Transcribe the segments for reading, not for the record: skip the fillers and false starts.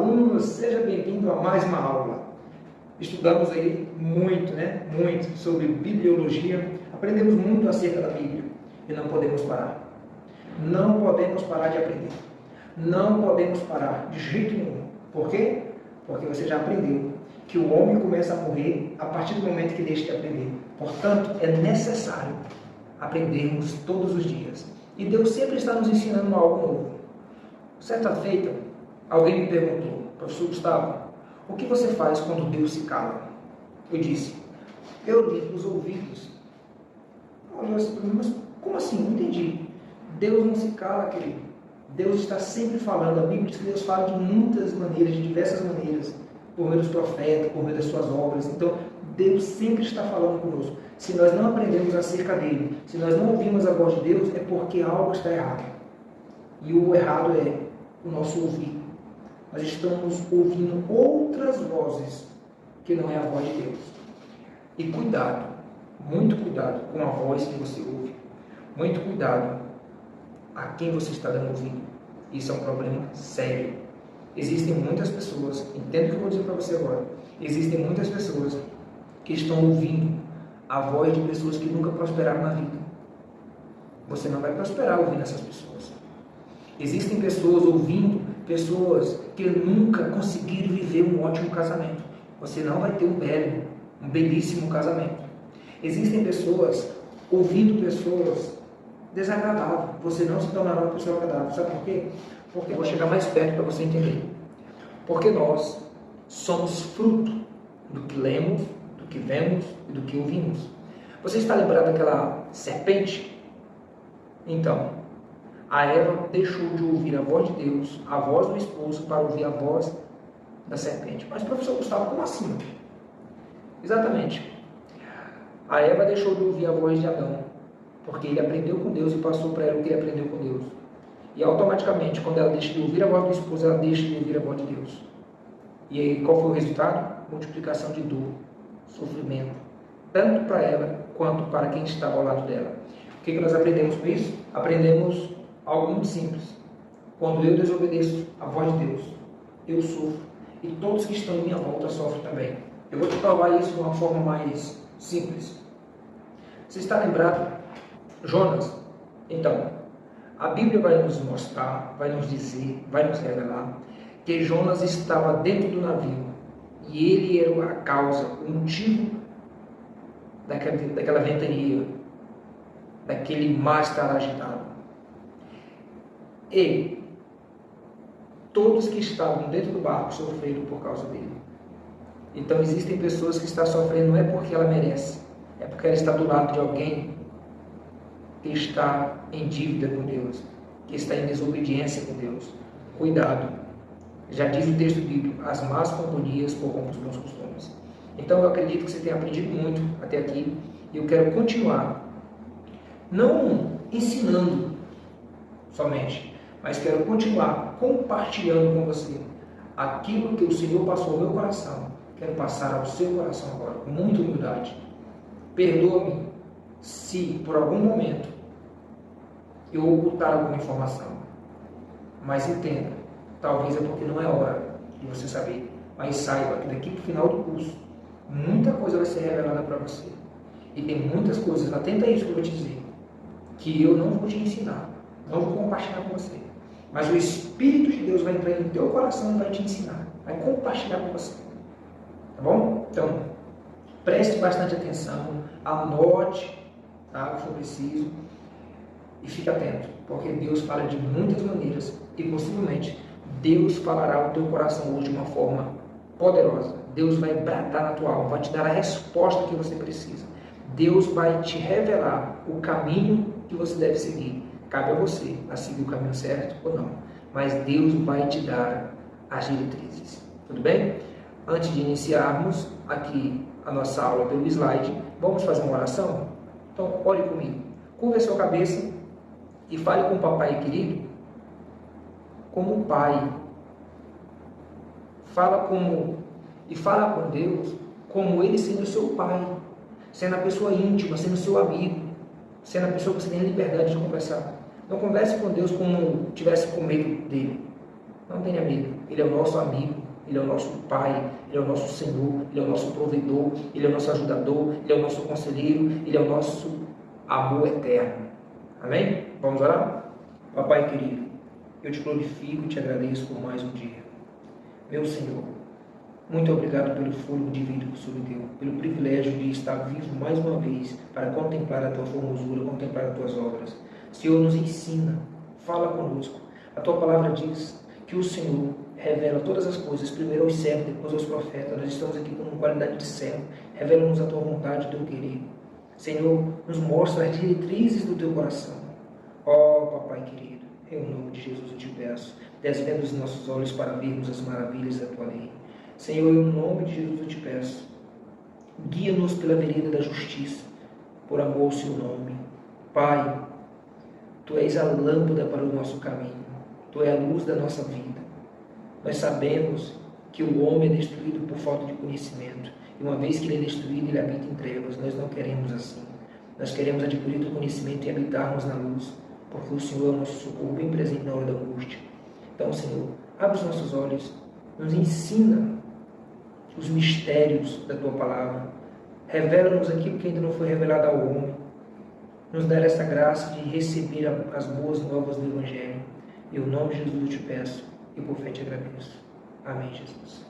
alunos, seja bem-vindo a mais uma aula. Estudamos aí muito, muito sobre bibliologia, aprendemos muito acerca da Bíblia e não podemos parar. Não podemos parar de aprender. Não podemos parar de jeito nenhum. Por quê? Porque você já aprendeu que o homem começa a morrer a partir do momento que deixa de aprender. Portanto, é necessário aprendermos todos os dias. E Deus sempre está nos ensinando algo novo. Certa feita, alguém me perguntou: professor Gustavo, o que você faz quando Deus se cala? Eu disse: eu limpo os ouvidos. Mas como assim? Não entendi. Deus não se cala, querido. Deus está sempre falando. A Bíblia diz que Deus fala de muitas maneiras, de diversas maneiras, por meio dos profetas, por meio das suas obras. Então, Deus sempre está falando conosco. Se nós não aprendemos acerca dele, se nós não ouvimos a voz de Deus, é porque algo está errado. E o errado é o nosso ouvido. Nós estamos ouvindo outras vozes que não é a voz de Deus. E cuidado, muito cuidado com a voz que você ouve. Muito cuidado a quem você está dando ouvido. Isso é um problema sério. Existem muitas pessoas, entenda o que eu vou dizer para você agora, existem muitas pessoas que estão ouvindo a voz de pessoas que nunca prosperaram na vida. Você não vai prosperar ouvindo essas pessoas. Existem pessoas ouvindo pessoas que nunca conseguiram viver um ótimo casamento. Você não vai ter um belíssimo casamento. Existem pessoas ouvindo pessoas desagradáveis. Você não se tornará uma pessoa agradável. Sabe por quê? Porque eu vou chegar mais perto para você entender. Porque nós somos fruto do que lemos, do que vemos e do que ouvimos. Você está lembrado daquela serpente? Então, a Eva deixou de ouvir a voz de Deus, a voz do esposo, para ouvir a voz da serpente. Mas, professor Gustavo, como assim? Exatamente. A Eva deixou de ouvir a voz de Adão, porque ele aprendeu com Deus e passou para ela o que ele aprendeu com Deus. E automaticamente, quando ela deixa de ouvir a voz do esposo, ela deixa de ouvir a voz de Deus. E aí, qual foi o resultado? Multiplicação de dor, sofrimento, tanto para ela quanto para quem estava ao lado dela. O que nós aprendemos com isso? Aprendemos algo muito simples. Quando eu desobedeço a voz de Deus, eu sofro. E todos que estão em minha volta sofrem também. Eu vou te provar isso de uma forma mais simples. Você está lembrado? Jonas? Então, a Bíblia vai nos mostrar, vai nos dizer, vai nos revelar que Jonas estava dentro do navio. E ele era a causa, o motivo daquela ventania, daquele mar estar agitado. E todos que estavam dentro do barco sofreram por causa dele. Então existem pessoas que estão sofrendo não é porque ela merece, é porque ela está do lado de alguém que está em dívida com Deus, que está em desobediência com Deus. Cuidado. Já diz o texto bíblico: as más companhias corrompem os bons costumes. Então eu acredito que você tenha aprendido muito até aqui e eu quero continuar, não ensinando somente, mas quero continuar compartilhando com você aquilo que o Senhor passou ao meu coração. Quero passar ao seu coração agora, com muita humildade. Perdoa-me se por algum momento eu ocultar alguma informação. Mas entenda, talvez é porque não é hora de você saber. Mas saiba que daqui para o final do curso, muita coisa vai ser revelada para você. E tem muitas coisas, atenta a isso que eu vou te dizer, que eu não vou te ensinar, não vou compartilhar com você. Mas o Espírito de Deus vai entrar no teu coração e vai te ensinar, vai compartilhar com você. Tá bom? Então, preste bastante atenção, anote, tá, o que for preciso, e fique atento, porque Deus fala de muitas maneiras e possivelmente Deus falará ao teu coração hoje de uma forma poderosa. Deus vai bradar na tua alma, vai te dar a resposta que você precisa. Deus vai te revelar o caminho que você deve seguir. Cabe a você a seguir o caminho certo ou não. Mas Deus vai te dar as diretrizes. Tudo bem? Antes de iniciarmos aqui a nossa aula pelo slide, vamos fazer uma oração? Então, ore comigo. Curva a sua cabeça e fale com o papai querido como um pai. Fala com Deus como ele sendo seu pai, sendo a pessoa íntima, sendo seu amigo, sendo a pessoa que você tem liberdade de conversar. Não converse com Deus como tivesse com medo dele. Não tem amigo. Ele é o nosso amigo, Ele é o nosso Pai, Ele é o nosso Senhor, Ele é o nosso provedor, Ele é o nosso ajudador, Ele é o nosso conselheiro, Ele é o nosso amor eterno. Amém? Vamos orar? Papai querido, eu te glorifico e te agradeço por mais um dia. Meu Senhor, muito obrigado pelo fôlego de vida que o Senhor me deu, pelo privilégio de estar vivo mais uma vez para contemplar a Tua formosura, contemplar as Tuas obras. Senhor, nos ensina, fala conosco. A Tua palavra diz que o Senhor revela todas as coisas, primeiro aos servos, depois aos profetas. Nós estamos aqui com qualidade de servo. Revela-nos a Tua vontade, o Teu querer. Senhor, nos mostra as diretrizes do Teu coração. Ó, Papai querido, em nome de Jesus eu te peço, desvenda os nossos olhos para vermos as maravilhas da Tua lei. Senhor, em nome de Jesus eu te peço, guia-nos pela vereda da justiça, por amor ao Seu nome. Pai, Tu és a lâmpada para o nosso caminho, Tu és a luz da nossa vida. Nós sabemos que o homem é destruído por falta de conhecimento, e uma vez que ele é destruído, ele habita em trevas. Nós não queremos assim. Nós queremos adquirir o conhecimento e habitarmos na luz, porque o Senhor é o nosso socorro bem presente na hora da angústia. Então, Senhor, abre os nossos olhos, nos ensina os mistérios da Tua palavra, revela-nos aquilo que ainda não foi revelado ao homem, nos dá essa graça de receber as boas novas do Evangelho. Em nome de Jesus eu te peço e por fé te agradeço. Amém, Jesus.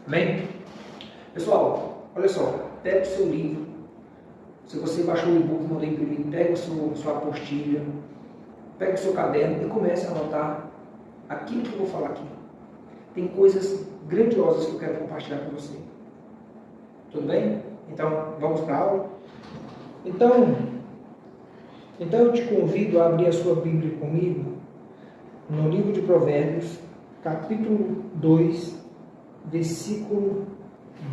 Amém? Pessoal, olha só, pega o seu livro. Se você baixou o e-book, mandou imprimir, pega a sua apostilha, pega o seu caderno e comece a anotar aquilo que eu vou falar aqui. Tem coisas grandiosas que eu quero compartilhar com você. Tudo bem? Então, vamos para a aula? Então eu te convido a abrir a sua Bíblia comigo no livro de Provérbios, capítulo 2, versículo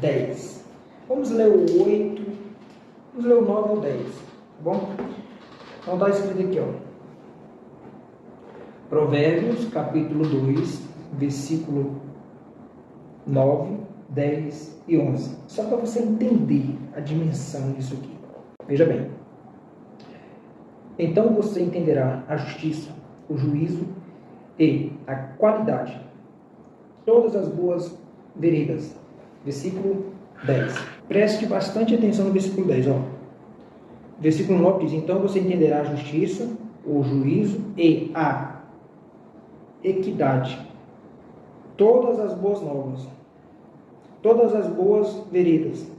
10. Vamos ler o 8, vamos ler o 9 ao 10, tá bom? Então está escrito aqui, ó. Provérbios, capítulo 2, versículo 9, 10 e 11. Só para você entender a dimensão disso aqui. Veja bem. Então você entenderá a justiça, o juízo e a qualidade, todas as boas veredas. Versículo 10. Preste bastante atenção no versículo 10. Ó. Versículo 9 diz: então você entenderá a justiça, o juízo e a equidade, todas as boas novas, todas as boas veredas.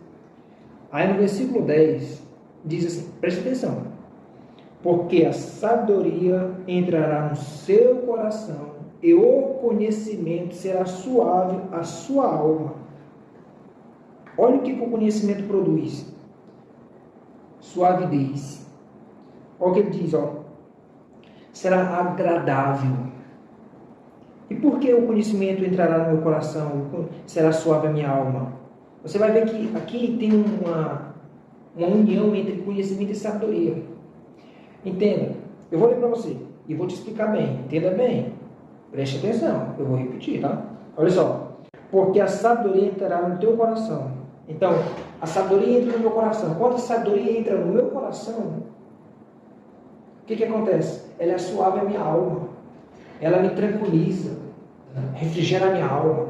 Aí no versículo 10 diz assim, preste atenção: porque a sabedoria entrará no seu coração e o conhecimento será suave à sua alma. Olha o que o conhecimento produz: suavidez. Olha o que ele diz, ó. Será agradável. E por que o conhecimento entrará no meu coração, será suave a minha alma? Você vai ver que aqui tem uma união entre conhecimento e sabedoria. Entenda, eu vou ler para você e vou te explicar bem. Entenda bem, preste atenção, eu vou repetir, tá? Olha só, porque a sabedoria entrará no teu coração. Então, a sabedoria entra no meu coração. Quando a sabedoria entra no meu coração, o que acontece? Ela é suave a minha alma, ela me tranquiliza, refrigera a minha alma.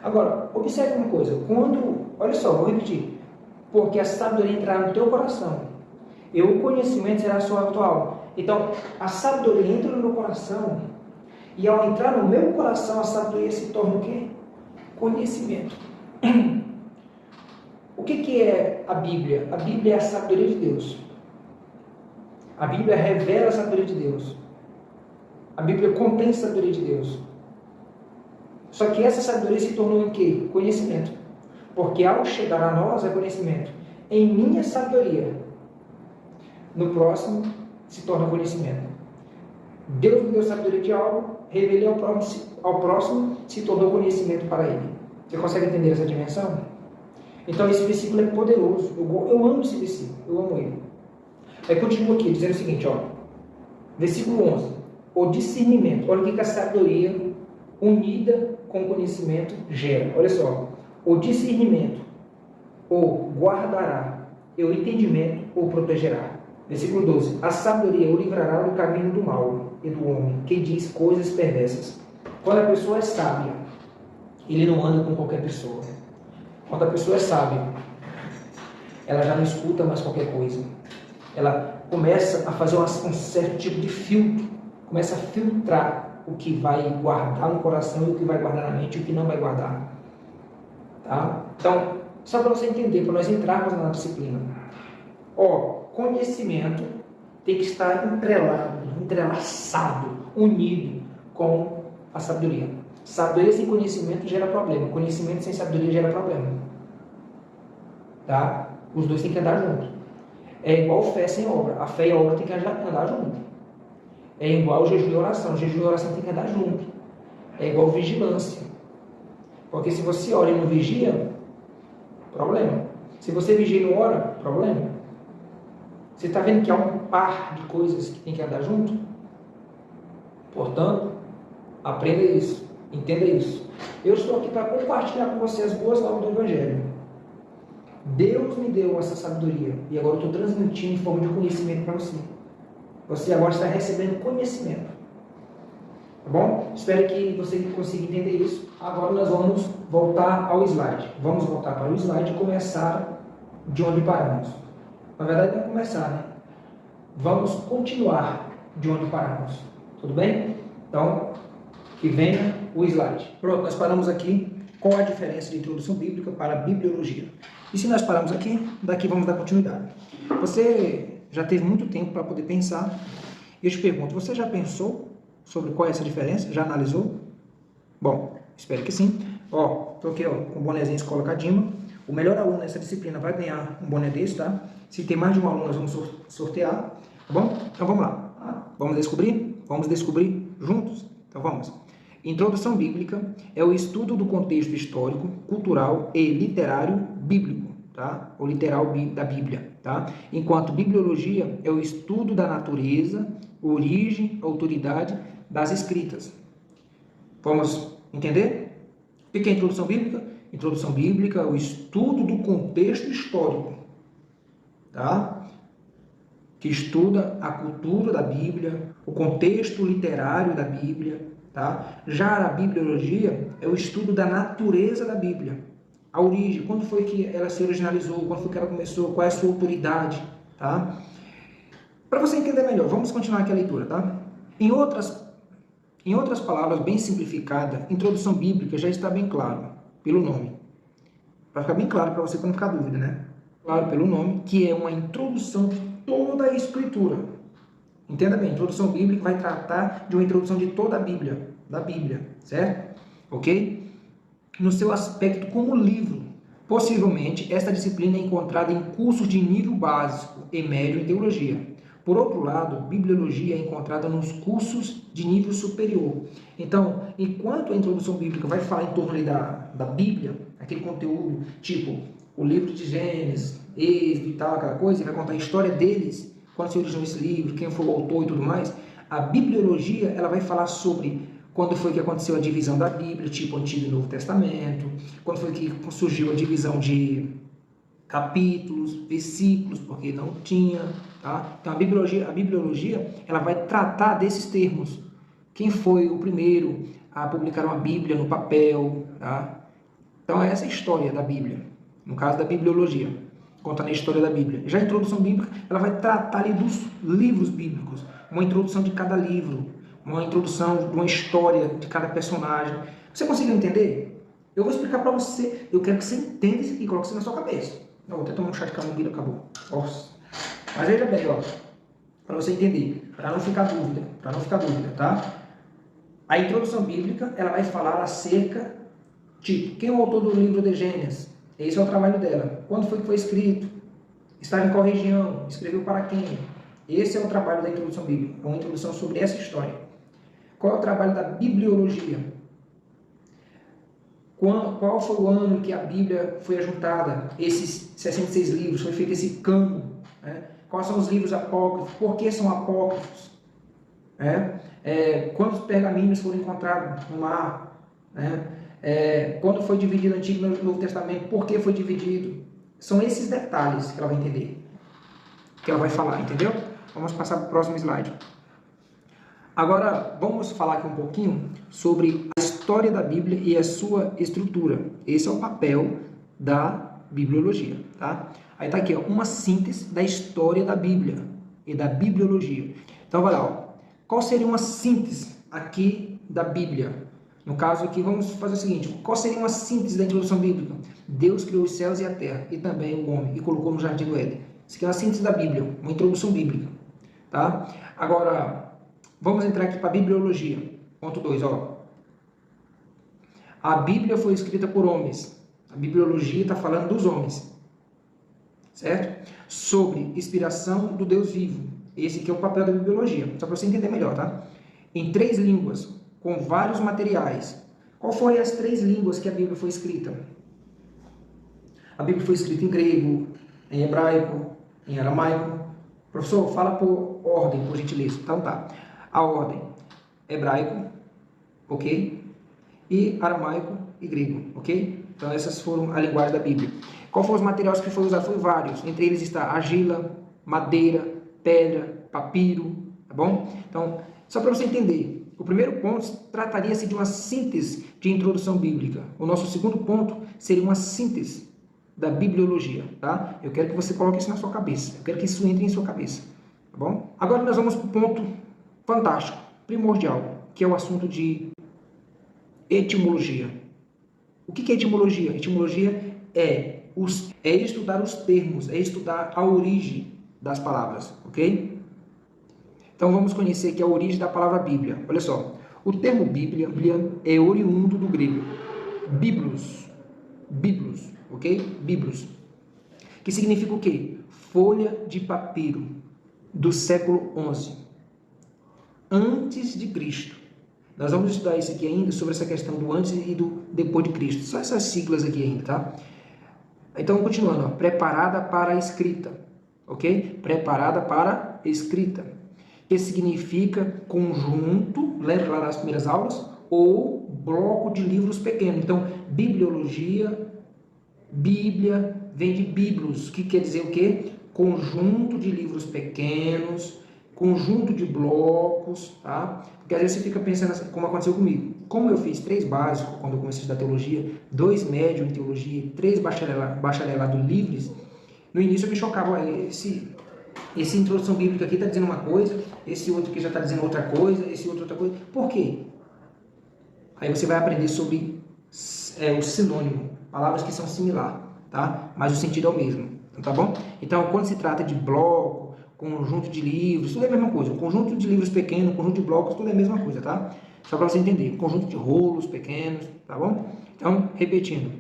Agora, observe uma coisa, olha só, vou repetir, porque a sabedoria entrará no teu coração e o conhecimento será suave a tua alma. Então, a sabedoria entra no meu coração e ao entrar no meu coração, a sabedoria se torna o quê? Conhecimento. O que é a Bíblia? A Bíblia é a sabedoria de Deus. A Bíblia revela a sabedoria de Deus. A Bíblia contém a sabedoria de Deus. Só que essa sabedoria se tornou em quê? Conhecimento. Porque ao chegar a nós é conhecimento. Em minha sabedoria, no próximo se torna conhecimento. Deus me deu sabedoria de algo, revelei ao próximo, se tornou conhecimento para ele. Você consegue entender essa dimensão? Então esse versículo é poderoso. Eu amo esse versículo, eu amo ele. Aí continua aqui, dizendo o seguinte, ó. Versículo 11. O discernimento. Olha o que a sabedoria unida com o conhecimento gera. Olha só. O discernimento o guardará e o entendimento o protegerá. Versículo 12. A sabedoria o livrará do caminho do mal e do homem que diz coisas perversas. Quando a pessoa é sábia, ele não anda com qualquer pessoa. Quando a pessoa é sábia, ela já não escuta mais qualquer coisa. Ela começa a fazer um certo tipo de filtro, começa a filtrar o que vai guardar no coração e o que vai guardar na mente e o que não vai guardar. Tá? Então, só para você entender, para nós entrarmos na disciplina. Conhecimento tem que estar entrelaçado, unido com a sabedoria. Sabedoria sem conhecimento gera problema. Conhecimento sem sabedoria gera problema. Tá? Os dois têm que andar juntos. É igual fé sem obra. A fé e a obra têm que andar junto. É igual jejum e oração. O jejum e oração têm que andar junto. É igual vigilância. Porque se você ora e não vigia, problema. Se você vigia e não ora, problema. Você está vendo que há um par de coisas que tem que andar junto? Portanto, aprenda isso. Entenda isso. Eu estou aqui para compartilhar com você as boas novas do Evangelho. Deus me deu essa sabedoria e agora eu estou transmitindo em forma de conhecimento para você. Você agora está recebendo conhecimento. Tá bom? Espero que você consiga entender isso. Agora nós vamos voltar ao slide. Vamos voltar para o slide e começar de onde paramos. Na verdade, não é começar, né? Vamos continuar de onde paramos. Tudo bem? Então, que venha o slide. Pronto, nós paramos aqui. Qual a diferença de introdução bíblica para a bibliologia? E se nós paramos aqui, daqui vamos dar continuidade. Você já teve muito tempo para poder pensar. E eu te pergunto, você já pensou sobre qual é essa diferença? Já analisou? Bom, espero que sim. Estou aqui com o bonezinho Escola Cadima. O melhor aluno nessa disciplina vai ganhar um boné desse, tá? Se tem mais de um aluno, nós vamos sortear, tá bom? Então vamos lá. Vamos descobrir? Vamos descobrir juntos? Então vamos. Introdução bíblica é o estudo do contexto histórico, cultural e literário bíblico, tá? O literal da Bíblia, tá? Enquanto bibliologia é o estudo da natureza, origem, autoridade das escritas. Vamos entender? O que é introdução bíblica? Introdução bíblica é o estudo do contexto histórico, tá? Que estuda a cultura da Bíblia, o contexto literário da Bíblia, tá? Já a bibliologia é o estudo da natureza da Bíblia, a origem, quando foi que ela se originalizou, quando foi que ela começou, qual é a sua autoridade, tá? Para você entender melhor, vamos continuar aqui a leitura, tá? Em outras palavras, bem simplificada, introdução bíblica já está bem claro, pelo nome. Vai ficar bem claro para você para não ficar dúvida, né? Claro, pelo nome, que é uma introdução de toda a Escritura. Entenda bem, introdução bíblica vai tratar de uma introdução de toda a Bíblia, da Bíblia, certo? Ok? No seu aspecto como livro. Possivelmente, esta disciplina é encontrada em cursos de nível básico e médio em teologia. Por outro lado, bibliologia é encontrada nos cursos de nível superior. Então, enquanto a introdução bíblica vai falar em torno da Bíblia, aquele conteúdo tipo o livro de Gênesis, Êxodo e tal, aquela coisa, e vai contar a história deles, quando se originou esse livro, quem foi o autor e tudo mais, a bibliologia ela vai falar sobre quando foi que aconteceu a divisão da Bíblia, tipo Antigo e Novo Testamento, quando foi que surgiu a divisão de capítulos, versículos, porque não tinha, tá? Então a bibliologia ela vai tratar desses termos. Quem foi o primeiro a publicar uma Bíblia no papel, tá? Então essa é a história da Bíblia, no caso da bibliologia, contando a história da Bíblia. Já a introdução bíblica, ela vai tratar ali dos livros bíblicos, uma introdução de cada livro, uma introdução de uma história de cada personagem. Você conseguiu entender? Eu vou explicar para você, eu quero que você entenda isso aqui e coloque isso na sua cabeça. Eu vou até tomar um chá de camomila, acabou. Nossa. Mas veja bem, para você entender, para não ficar dúvida, tá? A introdução bíblica, ela vai falar acerca, tipo, quem é o autor do livro de Gênesis? Esse é o trabalho dela. Quando foi que foi escrito? Estava em qual região? Escreveu para quem? Esse é o trabalho da introdução bíblica, é uma introdução sobre essa história. Qual é o trabalho da bibliologia? Qual foi o ano em que a Bíblia foi ajuntada? Esses 66 livros, foi feito esse cânon. Né? Quais são os livros apócrifos? Por que são apócrifos? Quantos pergaminhos foram encontrados no mar? Quando foi dividido o Antigo e o Novo Testamento? Por que foi dividido? São esses detalhes que ela vai entender, que ela vai falar, entendeu? Vamos passar para o próximo slide. Agora, vamos falar aqui um pouquinho sobre a história da Bíblia e a sua estrutura. Esse é o papel da bibliologia, tá? Aí tá aqui, ó, uma síntese da história da Bíblia e da bibliologia. Então, vai lá, ó. Qual seria uma síntese aqui da Bíblia? No caso aqui, vamos fazer o seguinte, qual seria uma síntese da introdução bíblica? Deus criou os céus e a terra, e também o homem, e colocou no jardim do Éden. Isso aqui é uma síntese da Bíblia, uma introdução bíblica, tá? Agora, vamos entrar aqui para a bibliologia. Ponto 2, ó. A Bíblia foi escrita por homens. A bibliologia está falando dos homens, certo? Sobre inspiração do Deus vivo. Esse aqui é o papel da bibliologia, só para você entender melhor, tá? Em 3 línguas, com vários materiais. Qual foram as 3 línguas que a Bíblia foi escrita? A Bíblia foi escrita em grego, em hebraico, em aramaico. Professor, fala por ordem, por gentileza. Então tá. A ordem, hebraico, ok? E aramaico e grego, ok? Então essas foram a linguagem da Bíblia. Qual foram os materiais que foram usados? Foi vários. Entre eles está argila, madeira, pedra, papiro, tá bom? Então, só para você entender, o primeiro ponto trataria-se de uma síntese de introdução bíblica. O nosso segundo ponto seria uma síntese da bibliologia, tá? Eu quero que você coloque isso na sua cabeça. Eu quero que isso entre em sua cabeça, tá bom? Agora nós vamos para o ponto fantástico, primordial, que é o assunto de etimologia. O que é etimologia? Etimologia é estudar os termos, é estudar a origem das palavras, ok? Então vamos conhecer aqui a origem da palavra Bíblia. Olha só, o termo Bíblia é oriundo do grego biblos, ok? Biblos, que significa o quê? Folha de papiro do século XI, antes de Cristo. Nós vamos estudar isso aqui ainda, sobre essa questão do antes e do depois de Cristo. Só essas siglas aqui ainda, tá? Então, continuando, ó, preparada para a escrita, ok? Preparada para a escrita, que significa conjunto, lembra lá das primeiras aulas? Ou bloco de livros pequenos. Então, bibliologia, Bíblia, vem de biblos, que quer dizer o quê? Conjunto de livros pequenos, conjunto de blocos, tá? Porque às vezes você fica pensando assim, como aconteceu comigo. Como eu fiz 3 básicos quando eu comecei a estudar teologia, 2 médios em teologia e 3 bacharelado livres, no início eu me chocava, esse introdução bíblica aqui está dizendo uma coisa, esse outro aqui já está dizendo outra coisa, esse outro outra coisa. Por quê? Aí você vai aprender sobre o sinônimo, palavras que são similares, tá? Mas o sentido é o mesmo, tá bom? Então, quando se trata de bloco, conjunto de livros, tudo é a mesma coisa. O conjunto de livros pequenos, o conjunto de blocos, tudo é a mesma coisa, tá? Só para você entender. Conjunto de rolos pequenos, tá bom? Então, repetindo.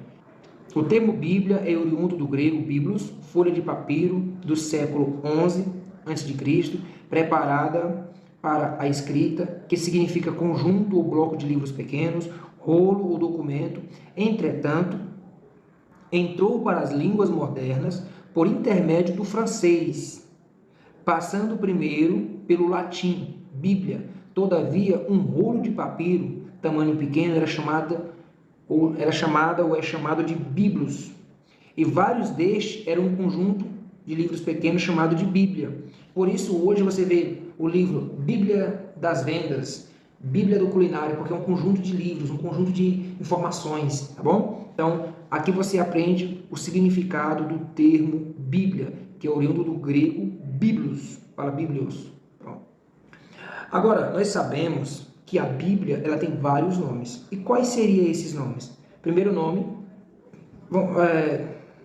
O termo Bíblia é oriundo do grego biblos, folha de papiro do século XI a.C., preparada para a escrita, que significa conjunto ou bloco de livros pequenos, rolo ou documento. Entretanto, entrou para as línguas modernas por intermédio do francês, passando primeiro pelo latim, Bíblia. Todavia, um rolo de papiro, tamanho pequeno, é chamado de biblos. E vários destes eram um conjunto de livros pequenos chamado de Bíblia. Por isso, hoje você vê o livro Bíblia das Vendas, Bíblia do Culinário, porque é um conjunto de livros, um conjunto de informações, tá bom? Então, aqui você aprende o significado do termo Bíblia, que é oriundo do grego biblos, fala biblios. Pronto. Agora, nós sabemos que a Bíblia ela tem vários nomes. E quais seriam esses nomes? Primeiro nome,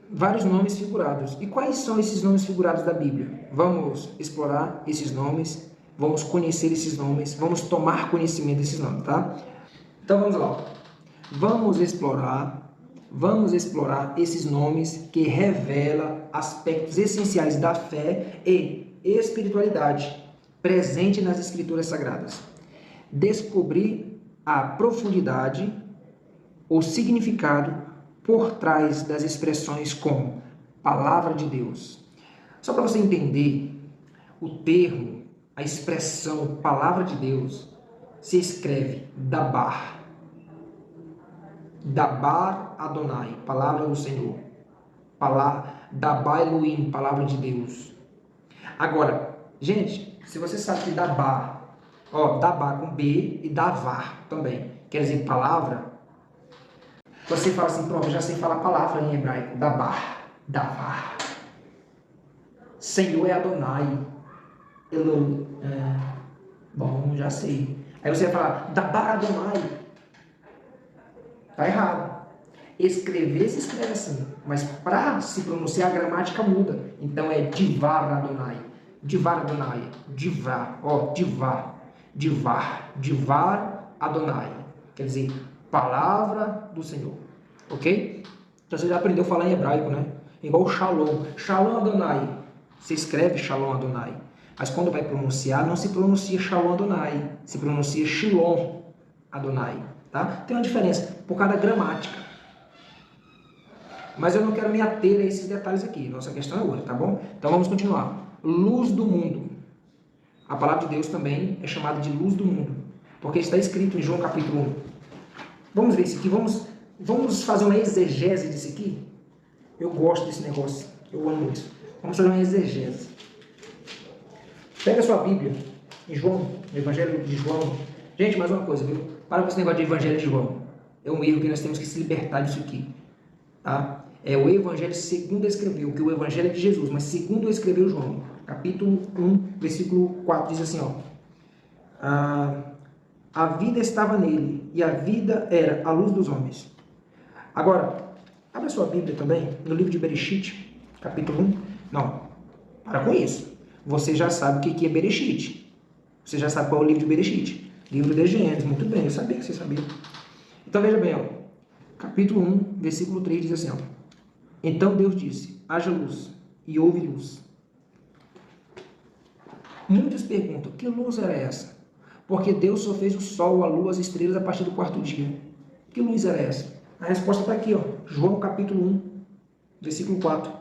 vários nomes figurados. E quais são esses nomes figurados da Bíblia? Vamos explorar esses nomes, vamos conhecer esses nomes, vamos tomar conhecimento desses nomes, tá? Então vamos lá. Vamos explorar esses nomes que revelam aspectos essenciais da fé e espiritualidade presente nas Escrituras Sagradas. Descobrir a profundidade, o significado por trás das expressões como Palavra de Deus. Só para você entender, o termo, a expressão Palavra de Deus se escreve Dabar. Dabar Adonai, Palavra do Senhor. Dabar Elohim, Palavra de Deus. Agora, gente, se você sabe que Dabar Ó, dabá com B e davar também. Quer dizer, palavra. Você fala assim, pronto, eu já sei falar palavra em hebraico. Dabar, davar. Senhor é Adonai. Eloi. Bom, já sei. Aí você vai falar, dabar Adonai. Tá errado. Escrever se escreve assim, mas para se pronunciar a gramática muda. Então é divar Adonai. Divar Adonai. Divar. Ó, divar. Divar. Divar Adonai. Quer dizer, palavra do Senhor. Ok? Então você já aprendeu a falar em hebraico, né? Igual Shalom. Shalom Adonai. Você escreve Shalom Adonai. Mas quando vai pronunciar, não se pronuncia Shalom Adonai. Se pronuncia Shalom Adonai. Tá? Tem uma diferença por causa da gramática. Mas eu não quero me ater a esses detalhes aqui. Nossa questão é outra, tá bom? Então vamos continuar. Luz do mundo. A palavra de Deus também é chamada de luz do mundo. Porque está escrito em João capítulo 1. Vamos ver isso aqui. Vamos fazer uma exegese disso aqui? Eu gosto desse negócio. Eu amo isso. Vamos fazer uma exegese. Pega a sua Bíblia. Em João. No Evangelho de João. Gente, mais uma coisa, viu? Para com esse negócio de Evangelho de João. É um erro que nós temos que se libertar disso aqui. Tá? É o Evangelho segundo escreveu, que o Evangelho é de Jesus, mas segundo escreveu João, capítulo 1, versículo 4, diz assim, ó, a vida estava nele, e a vida era a luz dos homens. Agora, abra sua Bíblia também, no livro de Bereshit, capítulo 1, não, para com isso, você já sabe o que é Bereshit, você já sabe qual é o livro de Bereshit, livro de Gênesis, muito bem, eu sabia que você sabia. Então veja bem, ó, capítulo 1, versículo 3, diz assim, ó, então Deus disse, haja luz, e houve luz. Muitos perguntam, que luz era essa? Porque Deus só fez o sol, a lua, as estrelas a partir do quarto dia. Que luz era essa? A resposta está aqui, ó, João capítulo 1, versículo 4.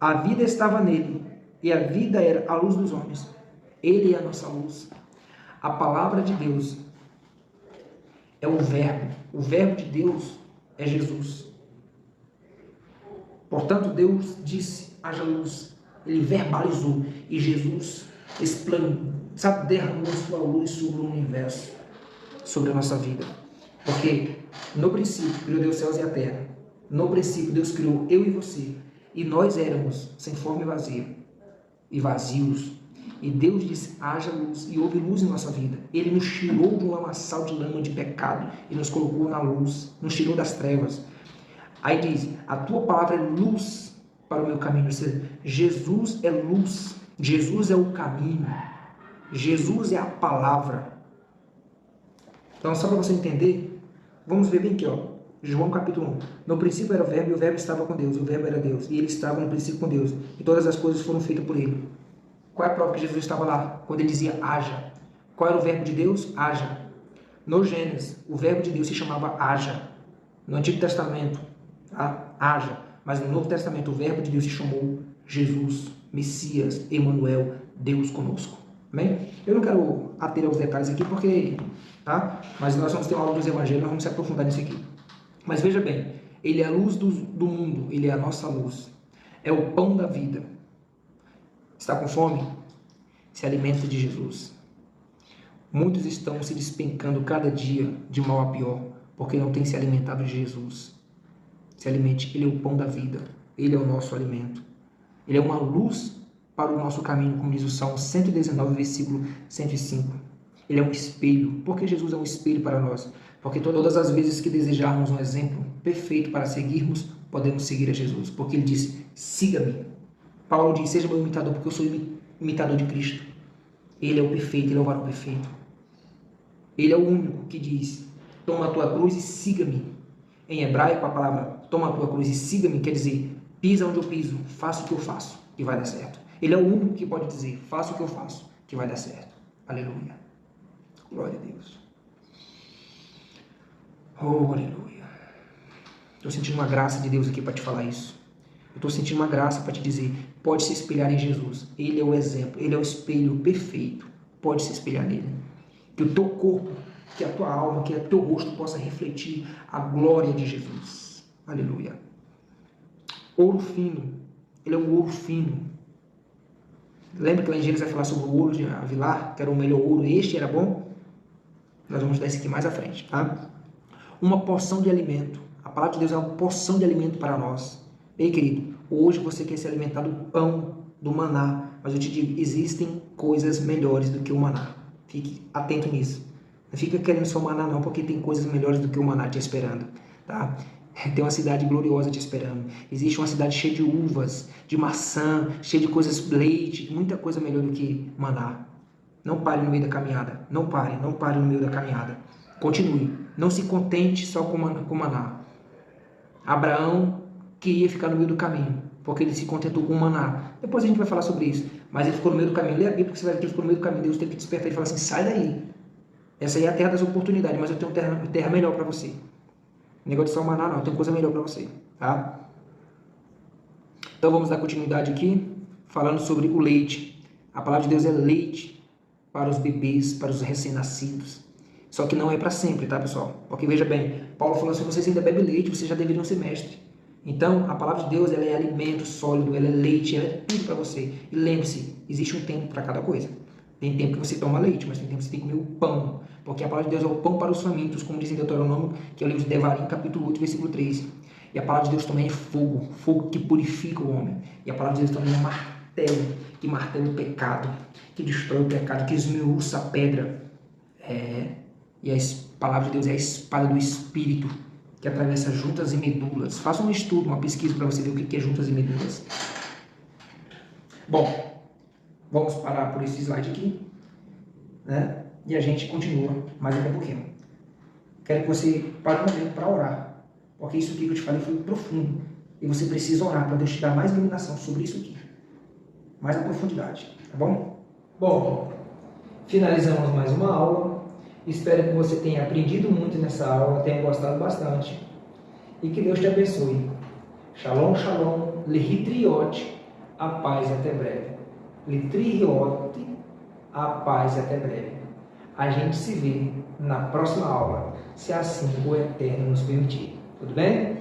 A vida estava nele, e a vida era a luz dos homens. Ele é a nossa luz. A palavra de Deus é o verbo de Deus é Jesus. Portanto, Deus disse, haja luz. Ele verbalizou. E Jesus derramou sua luz sobre o universo, sobre a nossa vida. Porque no princípio criou Deus os céus e a terra. No princípio Deus criou eu e você. E nós éramos sem forma e vazio. E vazios. E Deus disse, haja luz. E houve luz em nossa vida. Ele nos tirou de um lamaçal de lama de pecado. E nos colocou na luz. Nos tirou das trevas. Aí diz, a tua palavra é luz para o meu caminho. Ou seja, Jesus é luz. Jesus é o caminho. Jesus é a palavra. Então, só para você entender, vamos ver bem aqui, ó. João capítulo 1. No princípio era o verbo, e o verbo estava com Deus. E o verbo era Deus. E ele estava no princípio com Deus. E todas as coisas foram feitas por ele. Qual é a prova que Jesus estava lá? Quando ele dizia, haja. Qual era o verbo de Deus? Haja. No Gênesis, o verbo de Deus se chamava haja. No Antigo Testamento, haja, mas no Novo Testamento o verbo de Deus se chamou Jesus, Messias, Emanuel, Deus conosco. Amém? Eu não quero ater aos detalhes aqui porque, tá? Mas nós vamos ter uma aula dos evangelhos, nós vamos se aprofundar nisso aqui. Mas veja bem, ele é a luz do mundo, ele é a nossa luz, é o pão da vida. Está com fome? Se alimenta de Jesus. Muitos estão se despencando cada dia de mal a pior, porque não têm se alimentado de Jesus. Se alimente, ele é o pão da vida, ele é o nosso alimento. Ele é uma luz para o nosso caminho, como diz o Salmo 119, versículo 105. Ele é um espelho. Por que Jesus é um espelho para nós? Porque todas as vezes que desejarmos um exemplo perfeito para seguirmos, podemos seguir a Jesus. Porque ele disse, siga-me. Paulo diz, seja meu imitador, porque eu sou imitador de Cristo. Ele é o perfeito, ele é o varão perfeito. Ele é o único que diz, toma a tua cruz e siga-me. Em hebraico, a palavra toma a tua cruz e siga-me quer dizer, pisa onde eu piso, faça o que eu faço, que vai dar certo. Ele é o único que pode dizer, faça o que eu faço, que vai dar certo. Aleluia. Glória a Deus. Oh, aleluia. Estou sentindo uma graça de Deus aqui para te falar isso. Eu estou sentindo uma graça para te dizer, pode se espelhar em Jesus. Ele é o exemplo, ele é o espelho perfeito. Pode se espelhar nele. Que o teu corpo, que a tua alma, que o teu rosto possa refletir a glória de Jesus. Aleluia. Ouro fino. Ele é um ouro fino. Lembra que lá em Gênesis vai falar sobre o ouro de Avilar, que era o melhor ouro, este era bom? Nós vamos dar isso aqui mais à frente, tá? Uma porção de alimento. A palavra de Deus é uma porção de alimento para nós. Ei, querido, hoje você quer se alimentar do pão, do maná, mas eu te digo, existem coisas melhores do que o maná. Fique atento nisso. Não fica querendo só o maná não, porque tem coisas melhores do que o maná te esperando, tá? Tem uma cidade gloriosa te esperando. Existe uma cidade cheia de uvas, de maçã, cheia de coisas, leite, muita coisa melhor do que maná. Não pare no meio da caminhada. Não pare no meio da caminhada. Continue. Não se contente só com maná. Abraão queria ficar no meio do caminho, porque ele se contentou com maná. Depois a gente vai falar sobre isso. Mas ele ficou no meio do caminho. Lê a Bíblia porque você vai ver que ele ficou no meio do caminho. Deus teve que despertar ele e falar assim, sai daí. Essa aí é a terra das oportunidades, mas eu tenho terra melhor para você. Negócio de só maná não, eu tenho coisa melhor para você, tá? Então vamos dar continuidade aqui, falando sobre o leite. A palavra de Deus é leite para os bebês, para os recém-nascidos. Só que não é para sempre, tá, pessoal? Porque veja bem, Paulo falou assim, vocês ainda bebem leite, vocês já deveriam ser mestres. Então, a palavra de Deus, ela é alimento sólido, ela é leite, ela é tudo para você. E lembre-se, existe um tempo para cada coisa. Tem tempo que você toma leite, mas tem tempo que você tem que comer o pão. Porque a palavra de Deus é o pão para os famintos, como diz em Deuteronômio, que é o livro de Devarim, capítulo 8, versículo 3. E a palavra de Deus também é fogo, fogo que purifica o homem. E a palavra de Deus também é martelo, que martela o pecado, que destrói o pecado, que esmiuça a pedra. E a palavra de Deus é a espada do Espírito, que atravessa juntas e medulas. Faça um estudo, uma pesquisa para você ver o que é juntas e medulas. Bom, vamos parar por esse slide aqui, né? E a gente continua mais daqui a pouquinho. Quero que você pare um momento para orar, porque isso aqui que eu te falei foi profundo. E você precisa orar para Deus te dar mais iluminação sobre isso aqui. Mais na profundidade, tá bom? Bom, finalizamos mais uma aula. Espero que você tenha aprendido muito nessa aula, tenha gostado bastante. E que Deus te abençoe. Shalom, shalom, lehitriot, a paz e até breve. Lehitriot, a paz e até breve. A gente se vê na próxima aula, se assim o Eterno nos permitir. Tudo bem?